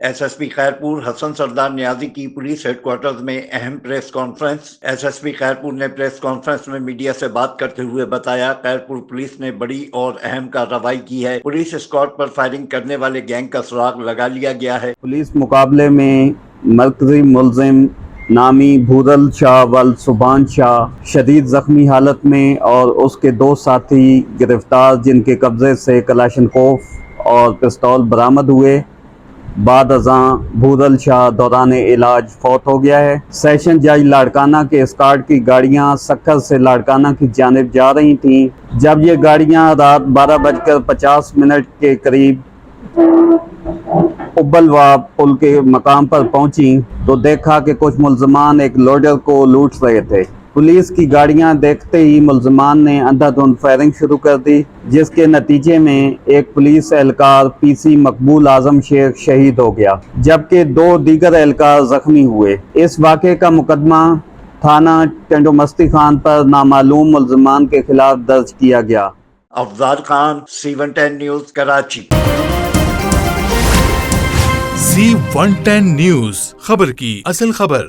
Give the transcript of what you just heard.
S S P Khairpur حسن سردار نیازی کی police head quarters میں اہم press conference. S S P Khairpur نے پریس کانفرنس میں میڈیا سے بات کرتے ہوئے بتایا، خیرپور پولیس نے بڑی اور اہم کارروائی کی ہے۔ پولیس اسکواڈ پر فائرنگ کرنے والے گینگ کا سراغ لگا لیا گیا ہے۔ پولیس مقابلے میں مرکزی ملزم نامی بھورل شاہ ول سبحان شاہ شدید زخمی حالت میں اور اس کے 2 ساتھی گرفتار، جن کے قبضے سے کلاشنکوف اور پستول برآمد ہوئے۔ بعد ازاں بھورل شاہ دوران علاج فوت ہو گیا ہے۔ سیشن جج لاڑکانہ کے اسکارٹ کی گاڑیاں سکھر سے لاڑکانہ کی جانب جا رہی تھیں۔ جب یہ گاڑیاں رات 12:50 کے قریب ابلوا پل کے مقام پر پہنچیں تو دیکھا کہ کچھ ملزمان ایک لوڈر کو لوٹ رہے تھے۔ پولیس کی گاڑیاں دیکھتے ہی ملزمان نے اندھا دھند فائرنگ شروع کر دی، جس کے نتیجے میں ایک پولیس اہلکار پی سی مقبول اعظم شیخ شہید ہو گیا، جبکہ 2 دیگر اہلکار زخمی ہوئے۔ اس واقعے کا مقدمہ تھانہ ٹنڈو مستی خان پر نامعلوم ملزمان کے خلاف درج کیا گیا۔ Afzal Khan, C110 news, Karachi. C110 news, خبر کی اصل خبر۔